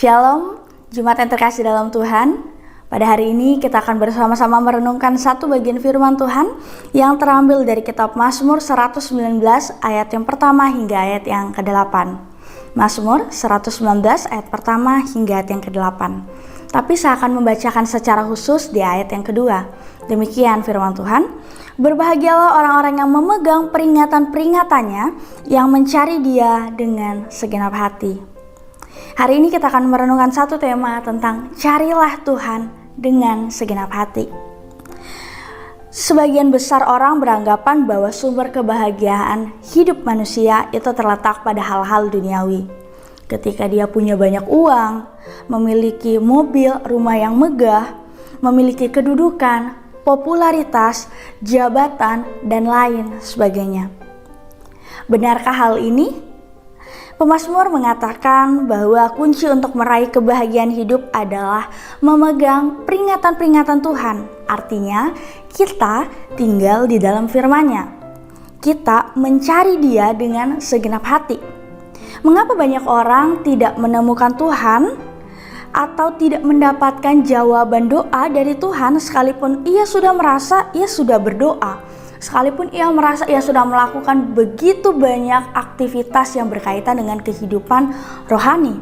Shalom, Jemaat yang terkasih dalam Tuhan. Pada hari ini kita akan bersama-sama merenungkan satu bagian firman Tuhan yang terambil dari kitab Mazmur 119 ayat yang pertama hingga ayat yang ke-8. Mazmur 119 ayat pertama hingga ayat yang ke-8. Tapi saya akan membacakan secara khusus di ayat yang kedua. Demikian firman Tuhan. Berbahagialah orang-orang yang memegang peringatan-peringatannya, yang mencari Dia dengan segenap hati. Hari ini kita akan merenungkan satu tema tentang carilah Tuhan dengan segenap hati. Sebagian besar orang beranggapan bahwa sumber kebahagiaan hidup manusia itu terletak pada hal-hal duniawi. Ketika dia punya banyak uang, memiliki mobil, rumah yang megah, memiliki kedudukan, popularitas, jabatan, dan lain sebagainya. Benarkah hal ini? Pemazmur mengatakan bahwa kunci untuk meraih kebahagiaan hidup adalah memegang peringatan-peringatan Tuhan. Artinya, kita tinggal di dalam firman-Nya. Kita mencari Dia dengan segenap hati. Mengapa banyak orang tidak menemukan Tuhan atau tidak mendapatkan jawaban doa dari Tuhan sekalipun ia sudah merasa ia sudah berdoa? Sekalipun ia merasa ia sudah melakukan begitu banyak aktivitas yang berkaitan dengan kehidupan rohani.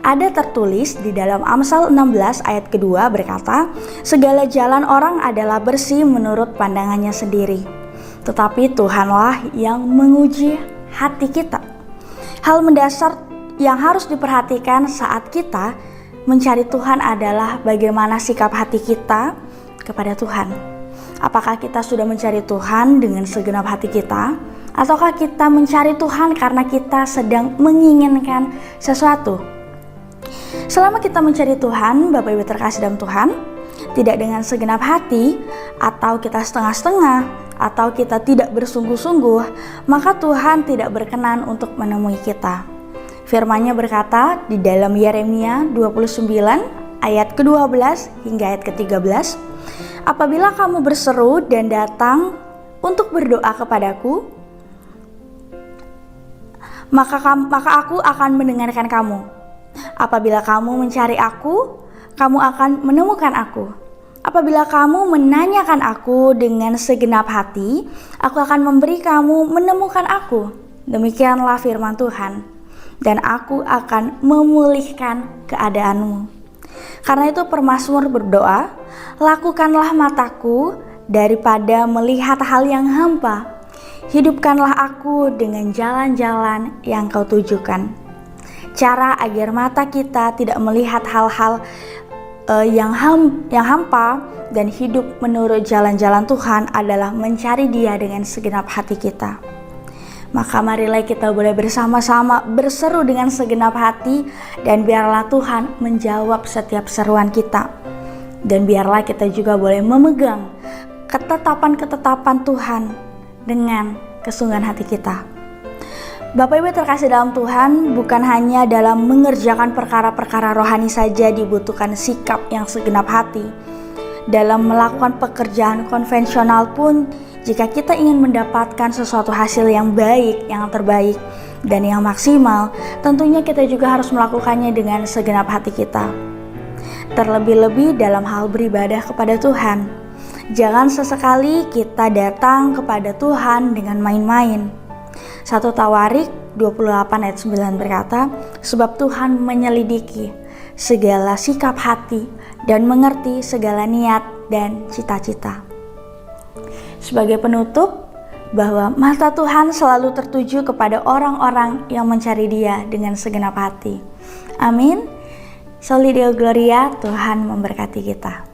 Ada tertulis di dalam Amsal 16 ayat kedua berkata, segala jalan orang adalah bersih menurut pandangannya sendiri, tetapi Tuhanlah yang menguji hati kita. Hal mendasar yang harus diperhatikan saat kita mencari Tuhan adalah bagaimana sikap hati kita kepada Tuhan. Apakah kita sudah mencari Tuhan dengan segenap hati kita? Ataukah kita mencari Tuhan karena kita sedang menginginkan sesuatu? Selama kita mencari Tuhan, Bapak Ibu terkasih dalam Tuhan, tidak dengan segenap hati, atau kita setengah-setengah, atau kita tidak bersungguh-sungguh, maka Tuhan tidak berkenan untuk menemui kita. Firman-Nya berkata di dalam Yeremia 29 ayat ke-12 hingga ayat ke-13, apabila kamu berseru dan datang untuk berdoa kepadaku, maka aku akan mendengarkan kamu. Apabila kamu mencari aku, kamu akan menemukan aku. Apabila kamu menanyakan aku dengan segenap hati, aku akan memberi kamu menemukan aku. Demikianlah firman Tuhan. Dan aku akan memulihkan keadaanmu. Karena itu pemazmur berdoa, lakukanlah mataku daripada melihat hal yang hampa. Hidupkanlah aku dengan jalan-jalan yang kau tujukan. Cara agar mata kita tidak melihat hal-hal yang hampa dan hidup menurut jalan-jalan Tuhan adalah mencari Dia dengan segenap hati kita. Maka marilah kita boleh bersama-sama berseru dengan segenap hati, dan biarlah Tuhan menjawab setiap seruan kita. Dan biarlah kita juga boleh memegang ketetapan-ketetapan Tuhan dengan kesungguhan hati kita. Bapak Ibu terkasih dalam Tuhan, bukan hanya dalam mengerjakan perkara-perkara rohani saja dibutuhkan sikap yang segenap hati. Dalam melakukan pekerjaan konvensional pun, jika kita ingin mendapatkan sesuatu hasil yang baik, yang terbaik, dan yang maksimal, tentunya kita juga harus melakukannya dengan segenap hati kita. Terlebih-lebih dalam hal beribadah kepada Tuhan. Jangan sesekali kita datang kepada Tuhan dengan main-main. 1 Tawarik 28 ayat 9 berkata, sebab Tuhan menyelidiki segala sikap hati dan mengerti segala niat dan cita-cita. Sebagai penutup, bahwa mata Tuhan selalu tertuju kepada orang-orang yang mencari Dia dengan segenap hati. Amin. Soli Deo Gloria, Tuhan memberkati kita.